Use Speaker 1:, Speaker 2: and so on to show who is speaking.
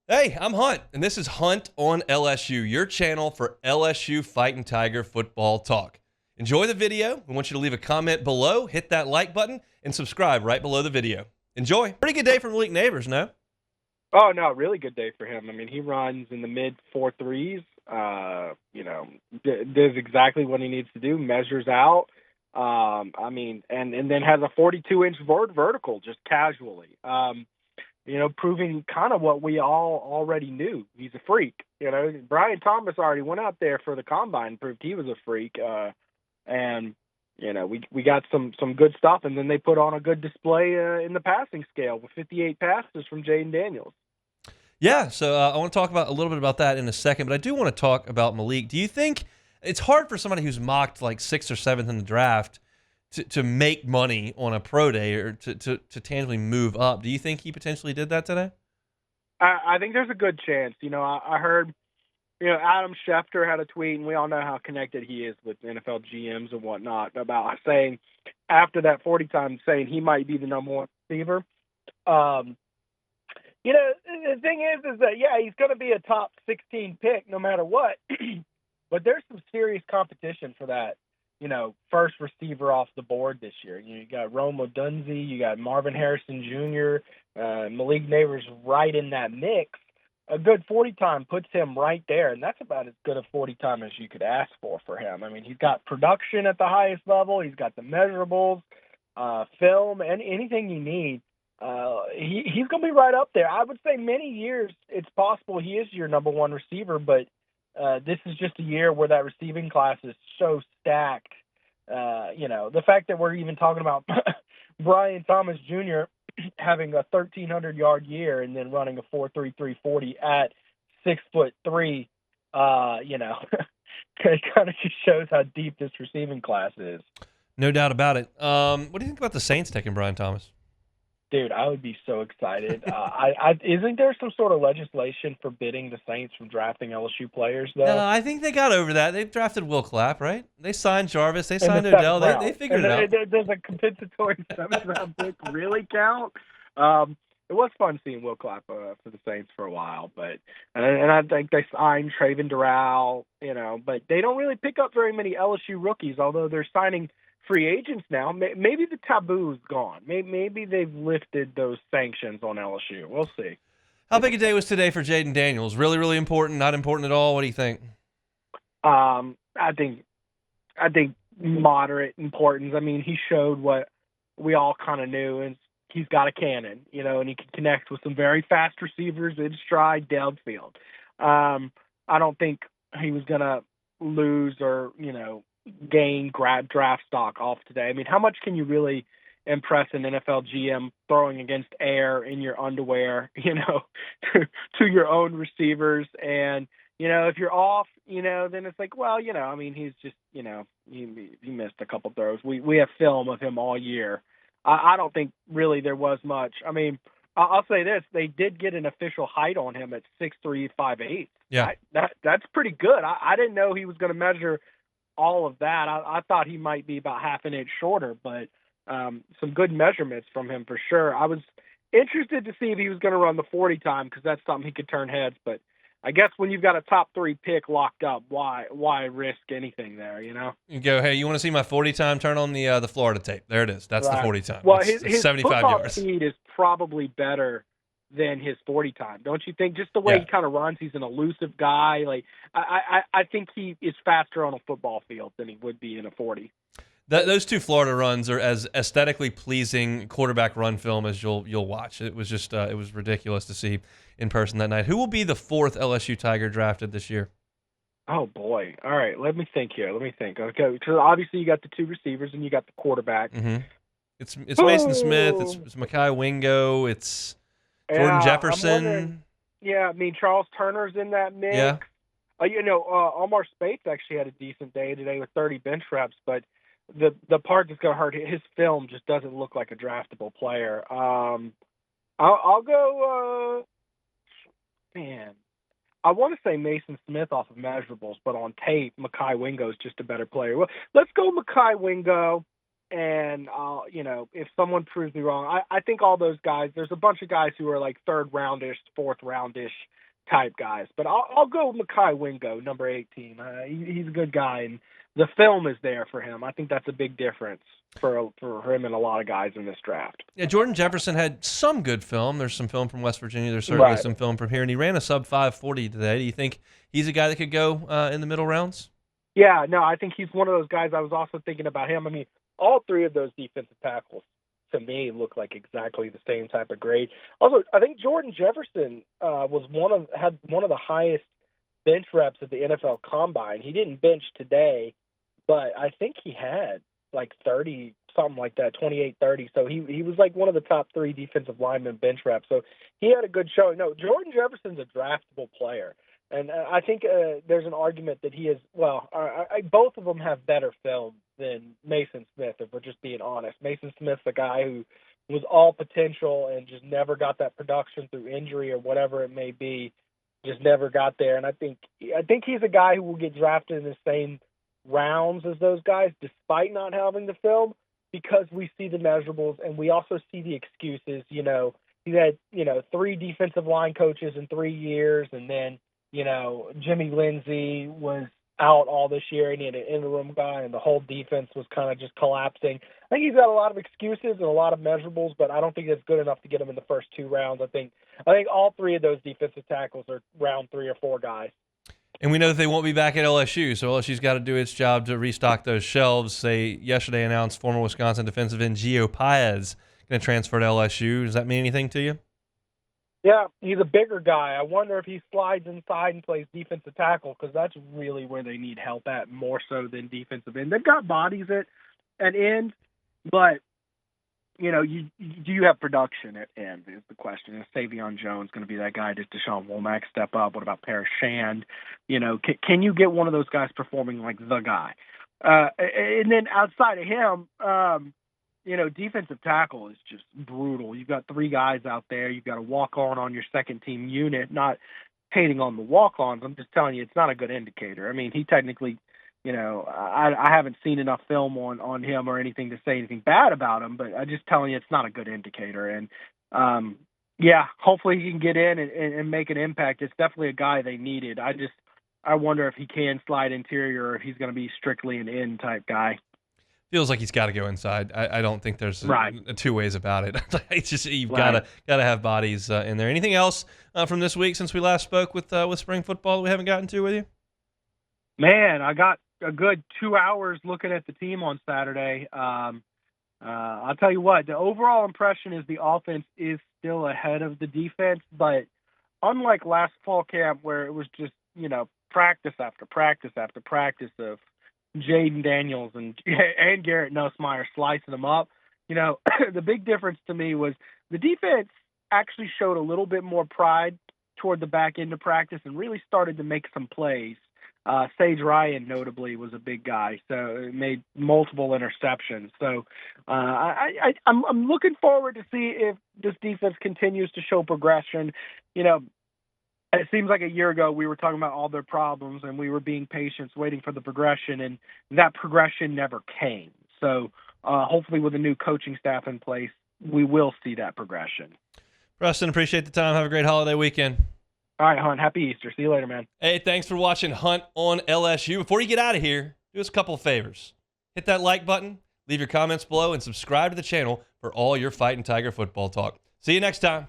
Speaker 1: Hey, I'm Hunt, and this is Hunt on LSU, your channel for LSU Fighting Tiger football talk. Enjoy the video. We want you to leave a comment below, hit that like button, and subscribe right below the video. Enjoy. Pretty good day for Malik Nabers, no?
Speaker 2: Oh no, really good day for him. I mean, he runs in the mid 4.3s. Does exactly what he needs to do. Measures out. And then has a 42-inch vertical just casually. Proving kind of what we all already knew. He's a freak. Brian Thomas already went out there for the combine and proved he was a freak. We got some good stuff, and then they put on a good display in the passing scale with 58 passes from Jayden Daniels.
Speaker 1: Yeah, so I want to talk about a little bit about that in a second, but I do want to talk about Malik. Do you think it's hard for somebody who's mocked like 6th or 7th in the draft to make money on a pro day or to tangibly move up? Do you think he potentially did that today?
Speaker 2: I think there's a good chance. I heard, Adam Schefter had a tweet, and we all know how connected he is with NFL GMs and whatnot, about saying after that 40 time saying he might be the number one receiver. The thing is that, yeah, he's going to be a top 16 pick no matter what. But there's some serious competition for that, first receiver off the board this year. You got Rome Odunze, you got Marvin Harrison Jr., Malik Nabers right in that mix. A good 40 time puts him right there, and that's about as good a 40 time as you could ask for him. I mean, he's got production at the highest level. He's got the measurables, film, and anything you need. He's going to be right up there. I would say many years it's possible he is your number one receiver, but this is just a year where that receiving class is so stacked. The fact that we're even talking about Brian Thomas Jr. having a 1,300-yard year and then running a 4.33 at 6'3", it kind of just shows how deep this receiving class is.
Speaker 1: No doubt about it. What do you think about the Saints taking Brian Thomas?
Speaker 2: Dude, I would be so excited. Isn't there some sort of legislation forbidding the Saints from drafting LSU players, though?
Speaker 1: No, I think they got over that. They drafted Will Clapp, right? They signed Jarvis. They signed Odell. They figured it out.
Speaker 2: Does a compensatory 7th-round pick really count? It was fun seeing Will Clapp for the Saints for a while, but I think they signed Traven Doral, but they don't really pick up very many LSU rookies, although they're signing free agents now. Maybe the taboo's gone. Maybe they've lifted those sanctions on LSU. We'll see.
Speaker 1: How big a day was today for Jayden Daniels? Really, really important? Not important at all? What do you think?
Speaker 2: I think moderate importance. I mean, he showed what we all kind of knew, and he's got a cannon, and he can connect with some very fast receivers in stride downfield. I don't think he was going to lose or, gain draft stock off today. I mean, how much can you really impress an NFL GM throwing against air in your underwear, to your own receivers? And, if you're off, then it's like, well, he's just, he missed a couple throws. We have film of him all year. I don't think really there was much. I mean, I'll say this. They did get an official height on him at 6'3", 5'8".
Speaker 1: Yeah.
Speaker 2: That's pretty good. I didn't know he was going to measure all of that. I thought he might be about half an inch shorter, but some good measurements from him for sure. I was interested to see if he was going to run the 40 time because that's something he could turn heads. But I guess when you've got a top 3 pick locked up, why risk anything there?
Speaker 1: You go, hey, you want to see my 40 time? Turn on the Florida tape. There it is. That's right. The 40 time.
Speaker 2: Well,
Speaker 1: his
Speaker 2: 75 yards. Speed is probably better than his 40 time, don't you think? Just the way he kind of runs, he's an elusive guy. Like I think he is faster on a football field than he would be in a 40.
Speaker 1: Those two Florida runs are as aesthetically pleasing quarterback run film as you'll watch. It was just it was ridiculous to see in person that night. Who will be the 4th LSU Tiger drafted this year?
Speaker 2: Oh boy! All right, let me think here. Okay, because obviously you got the 2 receivers and you got the quarterback.
Speaker 1: Mm-hmm. It's Mason Smith. It's Mekhi Wingo. It's Jordan Jefferson.
Speaker 2: I mean, Charles Turner's in that mix.
Speaker 1: Yeah.
Speaker 2: Omar Spates actually had a decent day today with 30 bench reps, but the part that's going to hurt, his film just doesn't look like a draftable player. I'll go, I want to say Mason Smith off of measurables, but on tape, Mekhi Wingo is just a better player. Well, let's go Mekhi Wingo. and if someone proves me wrong, I think all those guys. There's a bunch of guys who are like third roundish, fourth roundish type guys, but I'll go with Mekhi Wingo, number 18. He's a good guy, and the film is there for him. I think that's a big difference for him and a lot of guys in this draft.
Speaker 1: Yeah, Jordan Jefferson had some good film. There's some film from West Virginia. There's certainly some film from here, and he ran a sub 540 today. Do you think he's a guy that could go in the middle rounds?
Speaker 2: Yeah, no, I think he's one of those guys. I was also thinking about him. I mean, all three of those defensive tackles, to me, look like exactly the same type of grade. Also, I think Jordan Jefferson had one of the highest bench reps at the NFL Combine. He didn't bench today, but I think he had like 30, something like that, 28, 30. So he was like one of the top 3 defensive linemen bench reps. So he had a good showing. No, Jordan Jefferson's a draftable player. And I think there's an argument that he is, both of them have better film than Mason Smith, if we're just being honest. Mason Smith's a guy who was all potential and just never got that production through injury or whatever it may be, just never got there. And I think he's a guy who will get drafted in the same rounds as those guys, despite not having the film, because we see the measurables and we also see the excuses. He had, 3 defensive line coaches in 3 years, and then, Jimmy Lindsey was out all this year, and he had an interim guy, and the whole defense was kind of just collapsing. I think he's got a lot of excuses and a lot of measurables, but I don't think it's good enough to get him in the first 2 rounds. I think all 3 of those defensive tackles are round 3 or 4 guys.
Speaker 1: And we know that they won't be back at LSU, so LSU's got to do its job to restock those shelves. They yesterday announced former Wisconsin defensive end Goop Payz going to transfer to LSU. Does that mean anything to you?
Speaker 2: Yeah, he's a bigger guy. I wonder if he slides inside and plays defensive tackle, because that's really where they need help at, more so than defensive end. They've got bodies at end, but, do you have production at end is the question. Is Savion Jones going to be that guy? Does Deshaun Womack step up? What about Parrish Shand? Can you get one of those guys performing like the guy? And then outside of him, defensive tackle is just brutal. You've got 3 guys out there. You've got a walk-on your second-team unit. Not hating on the walk-ons. I'm just telling you it's not a good indicator. I mean, he technically, I haven't seen enough film on him or anything to say anything bad about him, but I'm just telling you it's not a good indicator. And, hopefully he can get in and make an impact. It's definitely a guy they needed. I wonder if he can slide interior or if he's going to be strictly an end type guy.
Speaker 1: Feels like he's got to go inside. I don't think there's 2 ways about it. It's just you've got to have bodies in there. Anything else from this week since we last spoke with spring football that we haven't gotten to with you?
Speaker 2: Man, I got a good 2 hours looking at the team on Saturday. I'll tell you what, the overall impression is the offense is still ahead of the defense, but unlike last fall camp where it was just, practice after practice after practice of Jayden Daniels and Garrett Nussmeier slicing them up. The big difference to me was the defense actually showed a little bit more pride toward the back end of practice and really started to make some plays. Sage Ryan, notably, was a big guy, so it made multiple interceptions. So I'm looking forward to see if this defense continues to show progression. It seems like a year ago we were talking about all their problems and we were being patient, waiting for the progression, and that progression never came. So hopefully with a new coaching staff in place, we will see that progression.
Speaker 1: Preston, appreciate the time. Have a great holiday weekend.
Speaker 2: All right, Hunt. Happy Easter. See you later, man.
Speaker 1: Hey, thanks for watching Hunt on LSU. Before you get out of here, do us a couple of favors. Hit that like button, leave your comments below, and subscribe to the channel for all your Fighting Tiger football talk. See you next time.